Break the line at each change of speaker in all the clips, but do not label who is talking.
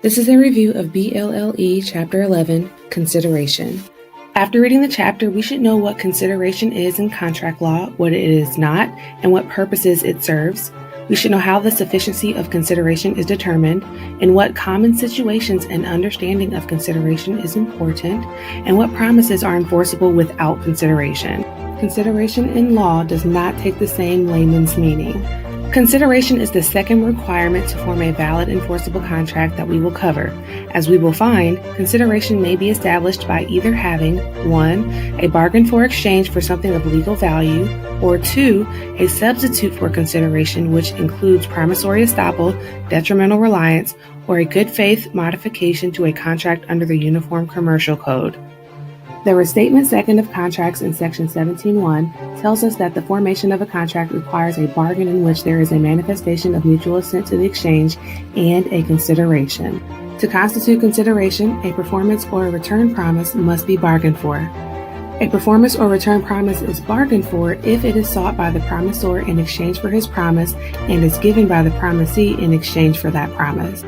This is a review of BLLE Chapter 11, Consideration. After reading the chapter, we should know what consideration is in contract law, what it is not, and what purposes it serves. We should know how the sufficiency of consideration is determined, in what common situations an understanding of consideration is important, and what promises are enforceable without consideration. Consideration in law does not take the same layman's meaning. Consideration is the second requirement to form a valid enforceable contract that we will cover. As we will find, consideration may be established by either having 1. A bargain for exchange for something of legal value, or 2. A substitute for consideration which includes promissory estoppel, detrimental reliance, or a good faith modification to a contract under the Uniform Commercial Code. The Restatement Second of Contracts in Section 17.1 tells us that the formation of a contract requires a bargain in which there is a manifestation of mutual assent to the exchange and a consideration. To constitute consideration, a performance or a return promise must be bargained for. A performance or return promise is bargained for if it is sought by the promisor in exchange for his promise and is given by the promisee in exchange for that promise.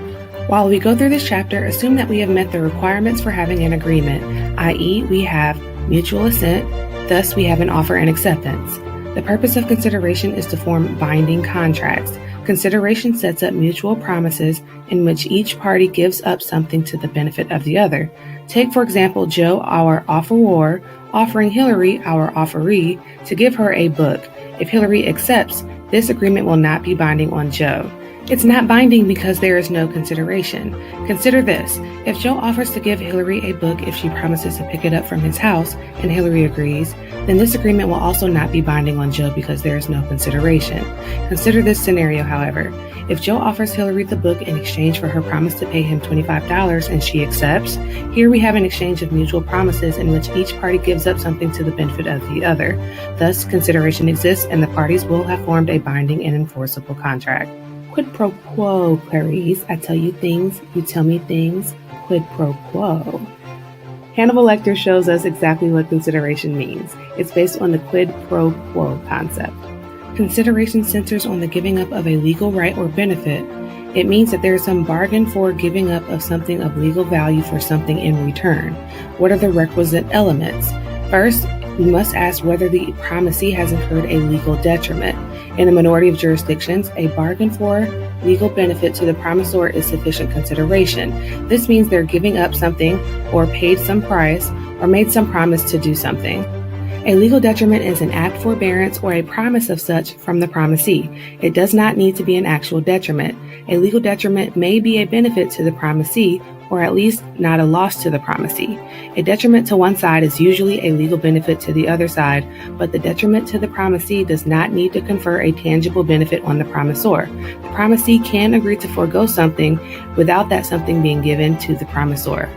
While we go through this chapter, assume that we have met the requirements for having an agreement, i.e., we have mutual assent, thus we have an offer and acceptance. The purpose of consideration is to form binding contracts. Consideration sets up mutual promises in which each party gives up something to the benefit of the other. Take, for example, Joe, our offeror, offering Hillary, our offeree, to give her a book. If Hillary accepts, this agreement will not be binding on Joe. It's not binding because there is no consideration. Consider this. If Joe offers to give Hillary a book if she promises to pick it up from his house and Hillary agrees, then this agreement will also not be binding on Joe because there is no consideration. Consider this scenario, however. If Joe offers Hillary the book in exchange for her promise to pay him $25 and she accepts, here we have an exchange of mutual promises in which each party gives up something to the benefit of the other. Thus, consideration exists and the parties will have formed a binding and enforceable contract. Quid pro quo, Clarice. I tell you things, you tell me things. Quid pro quo. Hannibal Lecter shows us exactly what consideration means. It's based on the quid pro quo concept. Consideration centers on the giving up of a legal right or benefit. It means that there is some bargain for giving up of something of legal value for something in return. What are the requisite elements? First, we must ask whether the promisee has incurred a legal detriment. In a minority of jurisdictions, a bargain for legal benefit to the promisor is sufficient consideration. This means they're giving up something or paid some price or made some promise to do something. A legal detriment is an act forbearance or a promise of such from the promisee. It does not need to be an actual detriment. A legal detriment may be a benefit to the promisee or at least not a loss to the promisee. A detriment to one side is usually a legal benefit to the other side, but the detriment to the promisee does not need to confer a tangible benefit on the promisor. The promisee can agree to forego something without that something being given to the promisor.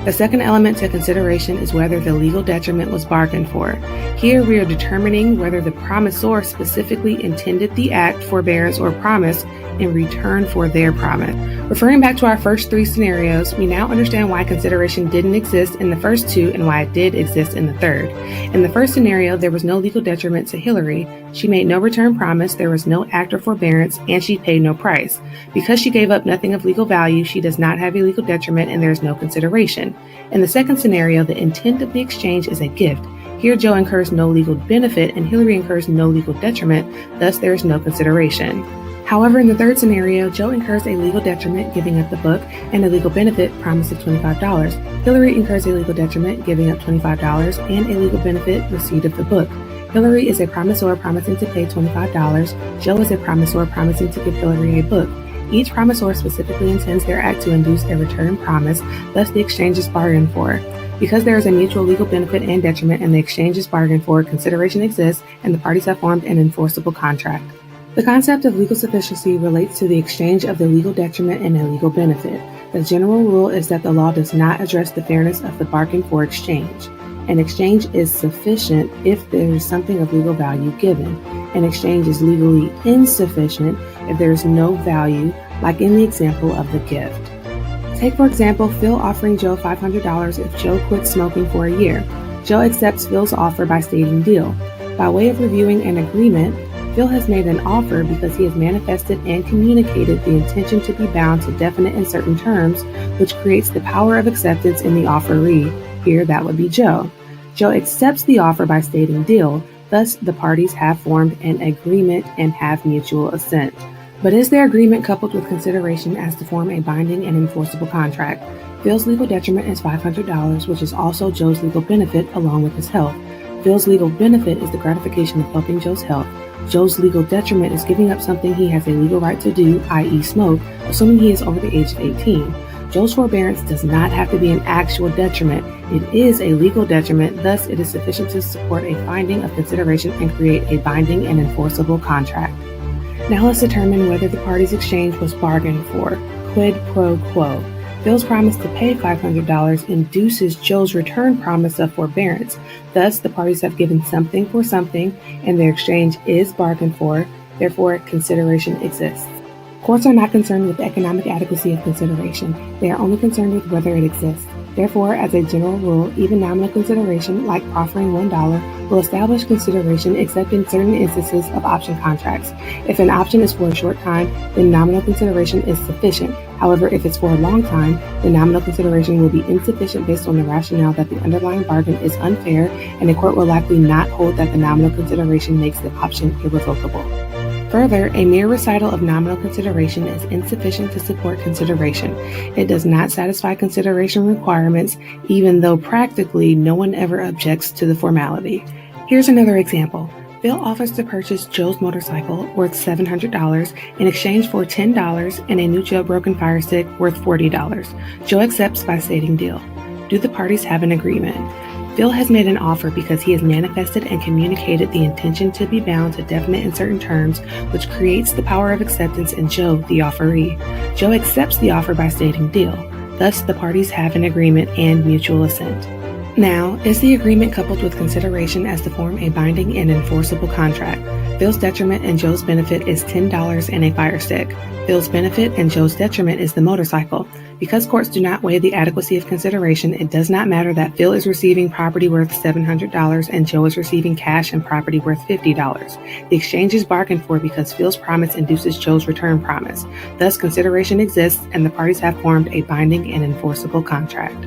The second element to consideration is whether the legal detriment was bargained for. Here we are determining whether the promisor specifically intended the act, forbearance, or promise in return for their promise. Referring back to our first three scenarios, we now understand why consideration didn't exist in the first two and why it did exist in the third. In the first scenario, there was no legal detriment to Hillary. She made no return promise, there was no act or forbearance, and she paid no price. Because she gave up nothing of legal value, she does not have a legal detriment and there is no consideration. In the second scenario, the intent of the exchange is a gift. Here, Joe incurs no legal benefit and Hillary incurs no legal detriment, thus there is no consideration. However, in the third scenario, Joe incurs a legal detriment, giving up the book, and a legal benefit, promise of $25. Hillary incurs a legal detriment, giving up $25, and a legal benefit, receipt of the book. Hillary is a promisor promising to pay $25. Joe is a promisor promising to give Hillary a book. Each promisor specifically intends their act to induce a return promise, thus the exchange is bargained for. Because there is a mutual legal benefit and detriment and the exchange is bargained for, consideration exists, and the parties have formed an enforceable contract. The concept of legal sufficiency relates to the exchange of the legal detriment and a legal benefit. The general rule is that the law does not address the fairness of the bargain for exchange. An exchange is sufficient if there is something of legal value given. An exchange is legally insufficient if there is no value, like in the example of the gift. Take, for example, Phil offering Joe $500 if Joe quits smoking for a year. Joe accepts Phil's offer by stating deal. By way of reviewing an agreement, Phil has made an offer because he has manifested and communicated the intention to be bound to definite and certain terms, which creates the power of acceptance in the offeree. Here, that would be Joe. Joe accepts the offer by stating deal. Thus, the parties have formed an agreement and have mutual assent. But is their agreement coupled with consideration as to form a binding and enforceable contract? Phil's legal detriment is $500, which is also Joe's legal benefit along with his health. Phil's legal benefit is the gratification of helping Joe's health. Joe's legal detriment is giving up something he has a legal right to do, i.e. smoke, assuming he is over the age of 18. Joe's forbearance does not have to be an actual detriment. It is a legal detriment, thus it is sufficient to support a finding of consideration and create a binding and enforceable contract. Now let's determine whether the parties' exchange was bargained for. Quid pro quo. Phil's promise to pay $500 induces Joe's return promise of forbearance. Thus, the parties have given something for something, and their exchange is bargained for. Therefore, consideration exists. Courts are not concerned with the economic adequacy of consideration. They are only concerned with whether it exists. Therefore, as a general rule, even nominal consideration, like proffering $1, will establish consideration except in certain instances of option contracts. If an option is for a short time, then nominal consideration is sufficient. However, if it's for a long time, the nominal consideration will be insufficient based on the rationale that the underlying bargain is unfair, and the court will likely not hold that the nominal consideration makes the option irrevocable. Further, a mere recital of nominal consideration is insufficient to support consideration. It does not satisfy consideration requirements, even though practically no one ever objects to the formality. Here's another example. Phil offers to purchase Joe's motorcycle worth $700 in exchange for $10 and a new jailbroken fire stick worth $40. Joe accepts by stating deal. Do the parties have an agreement? Phil has made an offer because he has manifested and communicated the intention to be bound to definite and certain terms, which creates the power of acceptance in Joe, the offeree. Joe accepts the offer by stating deal. Thus, the parties have an agreement and mutual assent. Now, is the agreement coupled with consideration as to form a binding and enforceable contract? Phil's detriment and Joe's benefit is $10 and a fire stick. Phil's benefit and Joe's detriment is the motorcycle. Because courts do not weigh the adequacy of consideration, it does not matter that Phil is receiving property worth $700 and Joe is receiving cash and property worth $50. The exchange is bargained for because Phil's promise induces Joe's return promise. Thus, consideration exists and the parties have formed a binding and enforceable contract.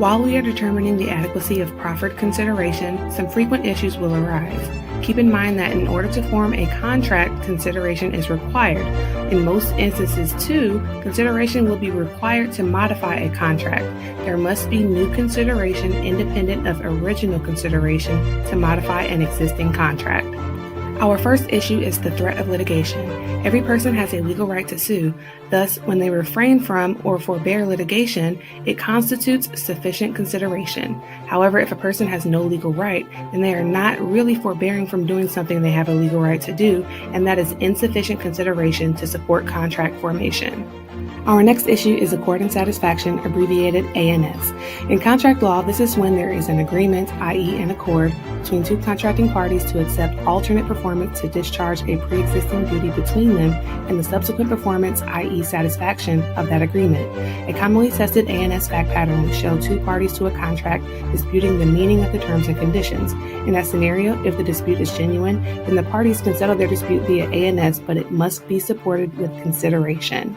While we are determining the adequacy of proffered consideration, some frequent issues will arise. Keep in mind that in order to form a contract, consideration is required. In most instances, too, consideration will be required to modify a contract. There must be new consideration independent of original consideration to modify an existing contract. Our first issue is the threat of litigation. Every person has a legal right to sue. Thus, when they refrain from or forbear litigation, it constitutes sufficient consideration. However, if a person has no legal right, then they are not really forbearing from doing something they have a legal right to do, and that is insufficient consideration to support contract formation. Our next issue is accord and satisfaction, abbreviated ANS. In contract law, this is when there is an agreement, i.e. an accord, between two contracting parties to accept alternate performance to discharge a pre-existing duty between them and the subsequent performance, i.e. satisfaction, of that agreement. A commonly tested ANS fact pattern will show two parties to a contract disputing the meaning of the terms and conditions. In that scenario, if the dispute is genuine, then the parties can settle their dispute via ANS, but it must be supported with consideration.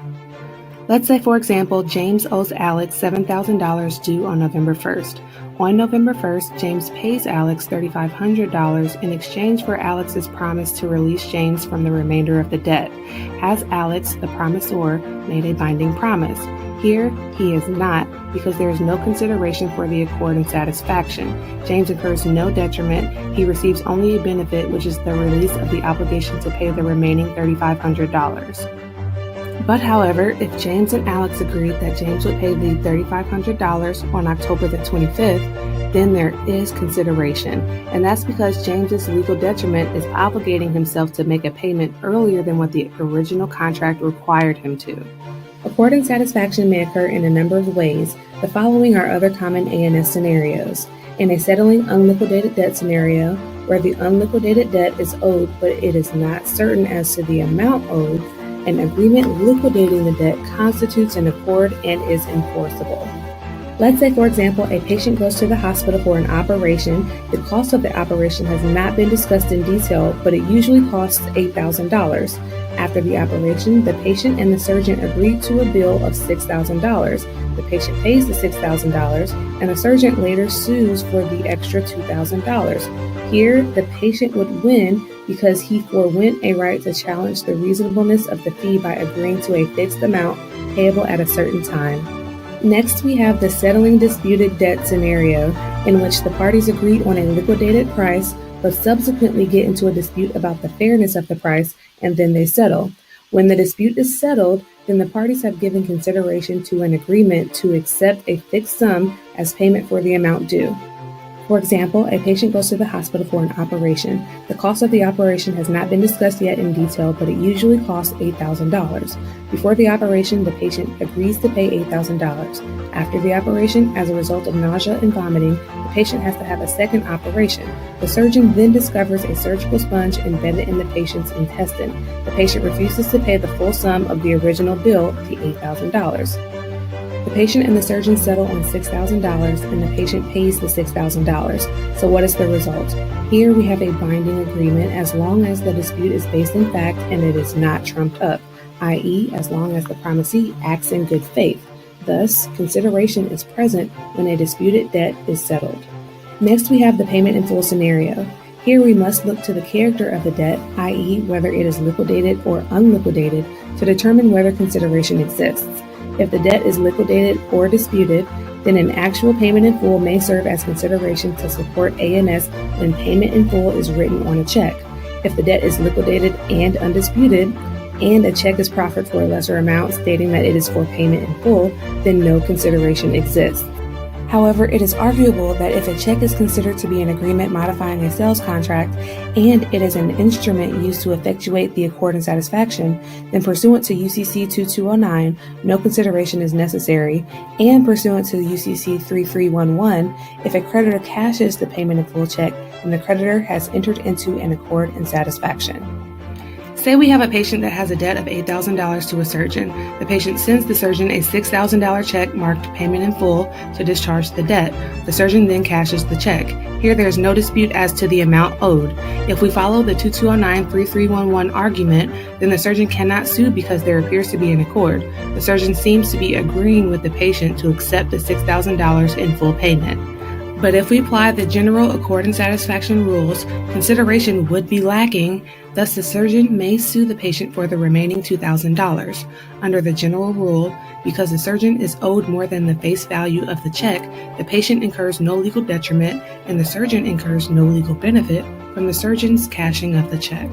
Let's say, for example, James owes Alex $7,000 due on November 1st. On November 1st, James pays Alex $3,500 in exchange for Alex's promise to release James from the remainder of the debt. Has Alex, the promisor, made a binding promise? Here, he is not, because there is no consideration for the accord and satisfaction. James incurs no detriment. He receives only a benefit, which is the release of the obligation to pay the remaining $3,500. But however, if James and Alex agreed that James would pay the $3,500 on October the 25th, then there is consideration. And that's because James's legal detriment is obligating himself to make a payment earlier than what the original contract required him to. Accord and satisfaction may occur in a number of ways. The following are other common ANS scenarios. In a settling unliquidated debt scenario, where the unliquidated debt is owed but it is not certain as to the amount owed, an agreement liquidating the debt constitutes an accord and is enforceable. Let's say, for example, a patient goes to the hospital for an operation. The cost of the operation has not been discussed in detail, but it usually costs $8,000. After the operation, the patient and the surgeon agreed to a bill of $6,000. The patient pays the $6,000, and the surgeon later sues for the extra $2,000. Here, the patient would win because he forewent a right to challenge the reasonableness of the fee by agreeing to a fixed amount payable at a certain time. Next, we have the settling disputed debt scenario, in which the parties agreed on a liquidated price, but subsequently get into a dispute about the fairness of the price, and then they settle. When the dispute is settled, then the parties have given consideration to an agreement to accept a fixed sum as payment for the amount due. For example, a patient goes to the hospital for an operation. The cost of the operation has not been discussed yet in detail, but it usually costs $8,000. Before the operation, the patient agrees to pay $8,000. After the operation, as a result of nausea and vomiting, the patient has to have a second operation. The surgeon then discovers a surgical sponge embedded in the patient's intestine. The patient refuses to pay the full sum of the original bill, the $8,000. The patient and the surgeon settle on $6,000, and the patient pays the $6,000. So what is the result? Here we have a binding agreement as long as the dispute is based in fact and it is not trumped up, i.e., as long as the promisee acts in good faith. Thus, consideration is present when a disputed debt is settled. Next, we have the payment in full scenario. Here we must look to the character of the debt, i.e., whether it is liquidated or unliquidated, to determine whether consideration exists. If the debt is liquidated or disputed, then an actual payment in full may serve as consideration to support A&S when payment in full is written on a check. If the debt is liquidated and undisputed, and a check is proffered for a lesser amount stating that it is for payment in full, then no consideration exists. However, it is arguable that if a check is considered to be an agreement modifying a sales contract and it is an instrument used to effectuate the accord and satisfaction, then pursuant to UCC 2209, no consideration is necessary, and pursuant to UCC 3311, if a creditor cashes the payment in full check, then the creditor has entered into an accord and satisfaction. Say we have a patient that has a debt of $8,000 to a surgeon. The patient sends the surgeon a $6,000 check marked payment in full to discharge the debt. The surgeon then cashes the check. Here there is no dispute as to the amount owed. If we follow the 2209-3311 argument, then the surgeon cannot sue because there appears to be an accord. The surgeon seems to be agreeing with the patient to accept the $6,000 in full payment. But if we apply the general accord and satisfaction rules, consideration would be lacking. Thus, the surgeon may sue the patient for the remaining $2,000. Under the general rule, because the surgeon is owed more than the face value of the check, the patient incurs no legal detriment and the surgeon incurs no legal benefit from the surgeon's cashing of the check.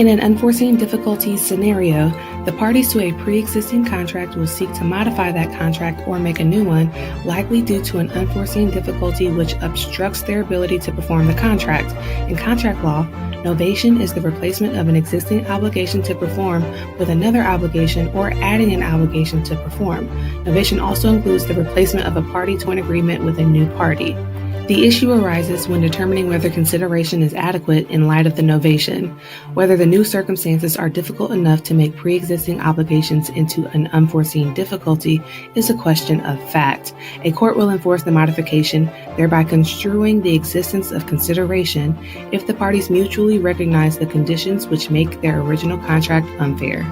In an unforeseen difficulties scenario, the parties to a pre-existing contract will seek to modify that contract or make a new one, likely due to an unforeseen difficulty which obstructs their ability to perform the contract. In contract law, novation is the replacement of an existing obligation to perform with another obligation or adding an obligation to perform. Novation also includes the replacement of a party to an agreement with a new party. The issue arises when determining whether consideration is adequate in light of the novation. Whether the new circumstances are difficult enough to make pre-existing obligations into an unforeseen difficulty is a question of fact. A court will enforce the modification, thereby construing the existence of consideration if the parties mutually recognize the conditions which make their original contract unfair.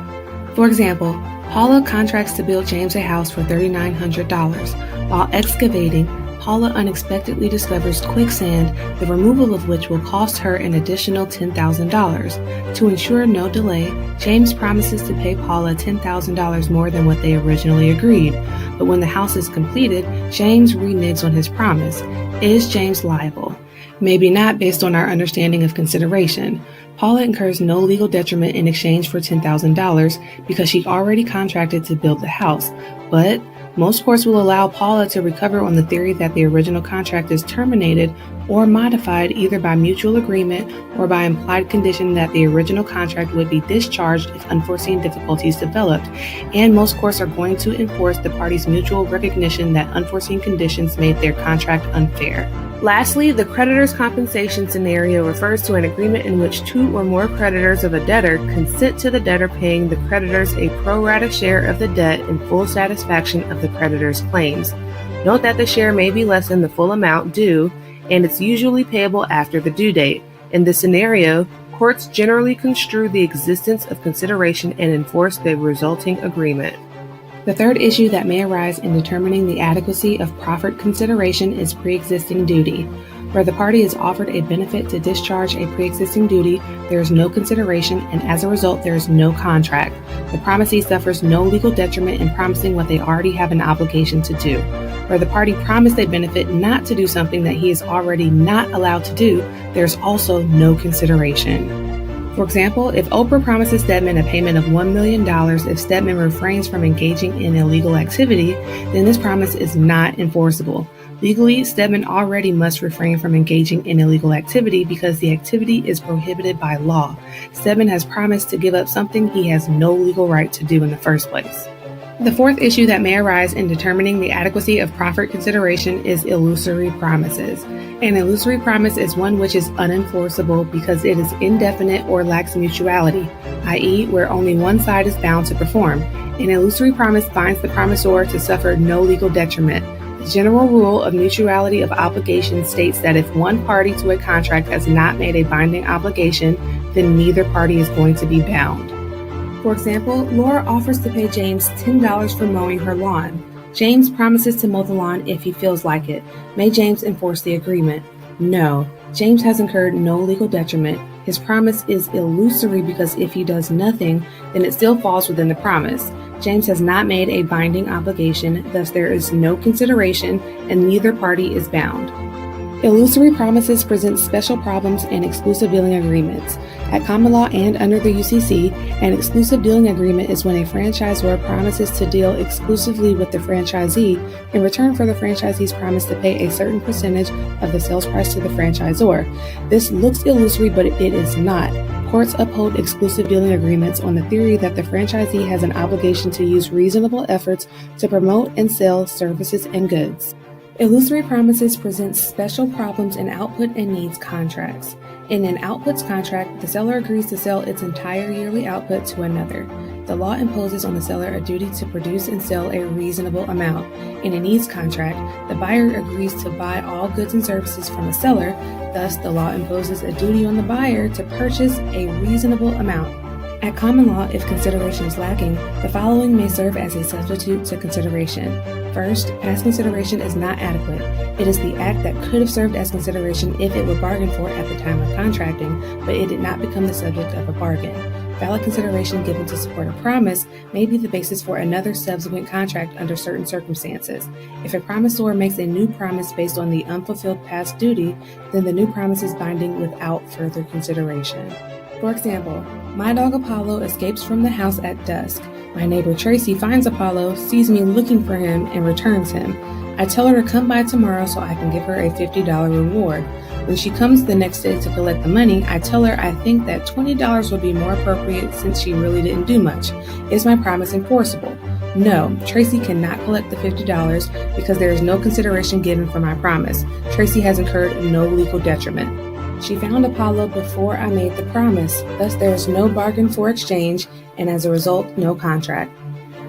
For example, Paula contracts to build James a house for $3,900. While excavating, Paula unexpectedly discovers quicksand, the removal of which will cost her an additional $10,000. To ensure no delay, James promises to pay Paula $10,000 more than what they originally agreed. But when the house is completed, James reneges on his promise. Is James liable? Maybe not based on our understanding of consideration. Paula incurs no legal detriment in exchange for $10,000 because she already contracted to build the house. But most courts will allow Paula to recover on the theory that the original contract is terminated or modified either by mutual agreement or by implied condition that the original contract would be discharged if unforeseen difficulties developed, and most courts are going to enforce the parties' mutual recognition that unforeseen conditions made their contract unfair. Lastly, the creditor's compensation scenario refers to an agreement in which two or more creditors of a debtor consent to the debtor paying the creditors a pro rata share of the debt in full satisfaction of the creditor's claims. Note that the share may be less than the full amount due, and it's usually payable after the due date. In this scenario, courts generally construe the existence of consideration and enforce the resulting agreement. The third issue that may arise in determining the adequacy of proffered consideration is pre-existing duty. Where the party is offered a benefit to discharge a pre-existing duty, there is no consideration, and as a result, there is no contract. The promisee suffers no legal detriment in promising what they already have an obligation to do. Where the party promised a benefit not to do something that he is already not allowed to do, there is also no consideration. For example, if Oprah promises Stedman a payment of $1 million if Stedman refrains from engaging in illegal activity, then this promise is not enforceable. Legally, Stedman already must refrain from engaging in illegal activity because the activity is prohibited by law. Stedman has promised to give up something he has no legal right to do in the first place. The fourth issue that may arise in determining the adequacy of proffered consideration is illusory promises. An illusory promise is one which is unenforceable because it is indefinite or lacks mutuality, i.e., where only one side is bound to perform. An illusory promise binds the promisor to suffer no legal detriment. The general rule of mutuality of obligation states that if one party to a contract has not made a binding obligation, then neither party is going to be bound. For example, Laura offers to pay James $10 for mowing her lawn. James promises to mow the lawn if he feels like it. May James enforce the agreement? No. James has incurred no legal detriment. His promise is illusory because if he does nothing, then it still falls within the promise. James has not made a binding obligation, thus there is no consideration and neither party is bound. Illusory promises present special problems in exclusive dealing agreements. At common law and under the UCC, an exclusive dealing agreement is when a franchisor promises to deal exclusively with the franchisee in return for the franchisee's promise to pay a certain percentage of the sales price to the franchisor. This looks illusory, but it is not. Courts uphold exclusive dealing agreements on the theory that the franchisee has an obligation to use reasonable efforts to promote and sell services and goods. Illusory promises present special problems in output and needs contracts. In an outputs contract, the seller agrees to sell its entire yearly output to another. The law imposes on the seller a duty to produce and sell a reasonable amount. In a needs contract, the buyer agrees to buy all goods and services from the seller. Thus, the law imposes a duty on the buyer to purchase a reasonable amount. At common law, if consideration is lacking, the following may serve as a substitute to consideration. First, past consideration is not adequate. It is the act that could have served as consideration if it were bargained for at the time of contracting, but it did not become the subject of a bargain. Valid consideration given to support a promise may be the basis for another subsequent contract under certain circumstances. If a promisor makes a new promise based on the unfulfilled past duty, then the new promise is binding without further consideration. For example, my dog Apollo escapes from the house at dusk. My neighbor Tracy finds Apollo, sees me looking for him, and returns him. I tell her to come by tomorrow so I can give her a $50 reward. When she comes the next day to collect the money, I tell her I think that $20 would be more appropriate since she really didn't do much. Is my promise enforceable? No, Tracy cannot collect the $50 because there is no consideration given for my promise. Tracy has incurred no legal detriment. She found Apollo before I made the promise, thus there is no bargain for exchange, and as a result, no contract.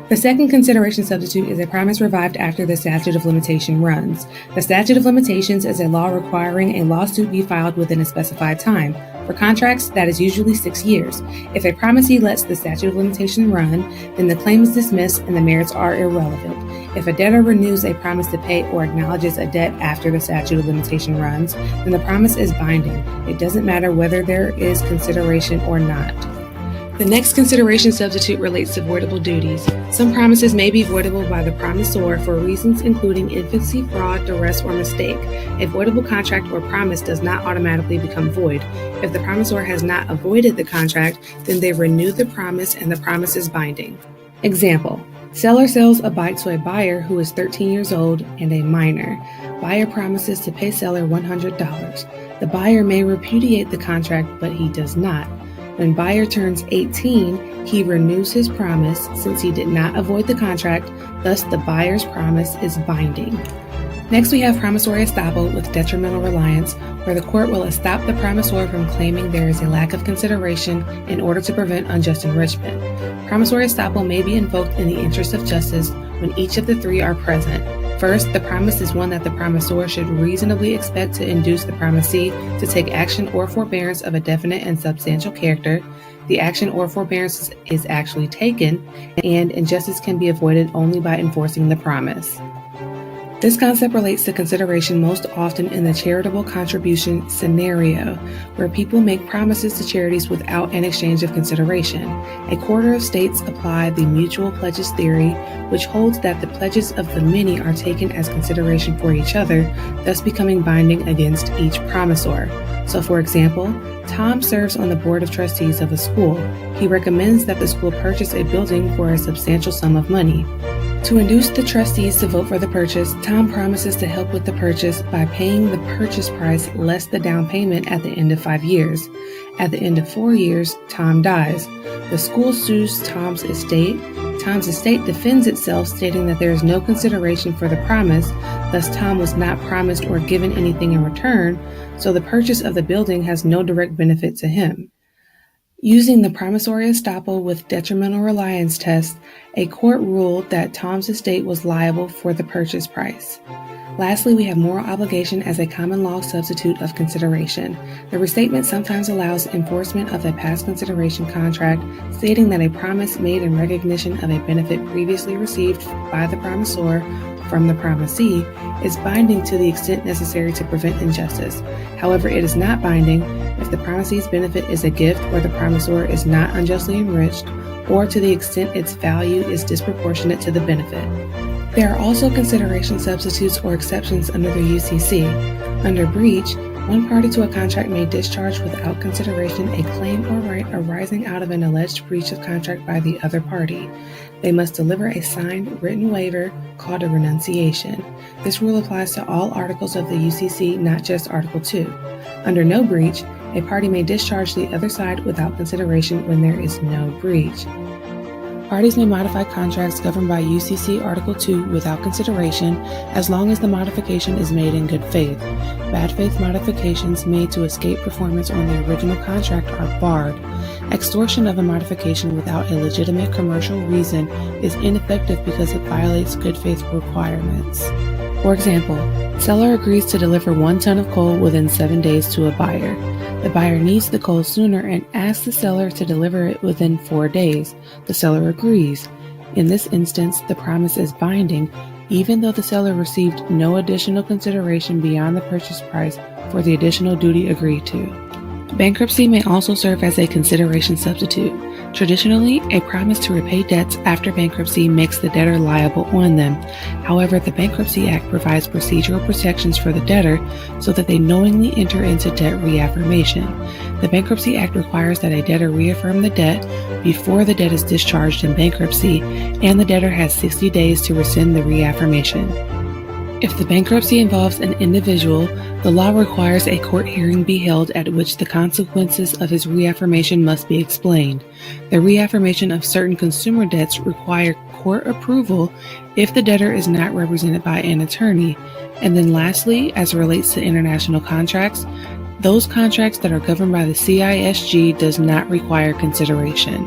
The second consideration substitute is a promise revived after the statute of limitation runs. The statute of limitations is a law requiring a lawsuit be filed within a specified time. For contracts, that is usually 6 years. If a promisee lets the statute of limitation run, then the claim is dismissed and the merits are irrelevant. If a debtor renews a promise to pay or acknowledges a debt after the statute of limitation runs, then the promise is binding. It doesn't matter whether there is consideration or not. The next consideration substitute relates to voidable duties. Some promises may be voidable by the promisor for reasons including infancy, fraud, duress, or mistake. A voidable contract or promise does not automatically become void. If the promisor has not avoided the contract, then they renew the promise and the promise is binding. Example: Seller sells a bike to a buyer who is 13 years old and a minor. Buyer promises to pay seller $100. The buyer may repudiate the contract, but he does not. When buyer turns 18, he renews his promise since he did not avoid the contract, thus the buyer's promise is binding. Next, we have promissory estoppel with detrimental reliance, where the court will estop the promisor from claiming there is a lack of consideration in order to prevent unjust enrichment. Promissory estoppel may be invoked in the interest of justice when each of the three are present. First, the promise is one that the promisor should reasonably expect to induce the promisee to take action or forbearance of a definite and substantial character. The action or forbearance is actually taken, and injustice can be avoided only by enforcing the promise. This concept relates to consideration most often in the charitable contribution scenario, where people make promises to charities without an exchange of consideration. A quarter of states apply the mutual pledges theory, which holds that the pledges of the many are taken as consideration for each other, thus becoming binding against each promisor. So, for example, Tom serves on the board of trustees of a school. He recommends that the school purchase a building for a substantial sum of money. To induce the trustees to vote for the purchase, Tom promises to help with the purchase by paying the purchase price less the down payment at the end of 5 years. At the end of 4 years, Tom dies. The school sues Tom's estate. Tom's estate defends itself, stating that there is no consideration for the promise, thus Tom was not promised or given anything in return, so the purchase of the building has no direct benefit to him. Using the promissory estoppel with detrimental reliance test, a court ruled that Tom's estate was liable for the purchase price. Lastly, we have moral obligation as a common law substitute of consideration. The restatement sometimes allows enforcement of a past consideration contract, stating that a promise made in recognition of a benefit previously received by the promisor from the promisee is binding to the extent necessary to prevent injustice. However, it is not binding if the promisee's benefit is a gift or the promisor is not unjustly enriched, or to the extent its value is disproportionate to the benefit. There are also consideration substitutes or exceptions under the UCC. Under breach, one party to a contract may discharge without consideration a claim or right arising out of an alleged breach of contract by the other party. They must deliver a signed written waiver called a renunciation. This rule applies to all articles of the UCC, not just Article 2. Under no breach, a party may discharge the other side without consideration when there is no breach. Parties may modify contracts governed by UCC Article 2 without consideration as long as the modification is made in good faith. Bad faith modifications made to escape performance on the original contract are barred. Extortion of a modification without a legitimate commercial reason is ineffective because it violates good faith requirements. For example, seller agrees to deliver 1 ton of coal within 7 days to a buyer. The buyer needs the coal sooner and asks the seller to deliver it within 4 days. The seller agrees. In this instance, the promise is binding, even though the seller received no additional consideration beyond the purchase price for the additional duty agreed to. Bankruptcy may also serve as a consideration substitute. Traditionally, a promise to repay debts after bankruptcy makes the debtor liable on them. However, the Bankruptcy Act provides procedural protections for the debtor so that they knowingly enter into debt reaffirmation. The Bankruptcy Act requires that a debtor reaffirm the debt before the debt is discharged in bankruptcy, and the debtor has 60 days to rescind the reaffirmation. If the bankruptcy involves an individual, the law requires a court hearing be held at which the consequences of his reaffirmation must be explained. The reaffirmation of certain consumer debts require court approval if the debtor is not represented by an attorney. And then lastly, as it relates to international contracts, those contracts that are governed by the CISG does not require consideration.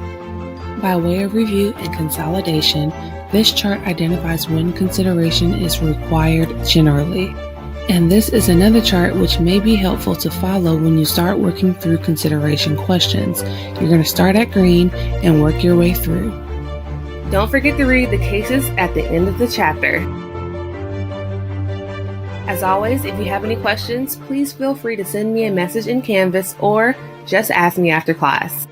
By way of review and consolidation, this chart identifies when consideration is required generally. And this is another chart which may be helpful to follow when you start working through consideration questions. You're going to start at green and work your way through. Don't forget to read the cases at the end of the chapter. As always, if you have any questions, please feel free to send me a message in Canvas or just ask me after class.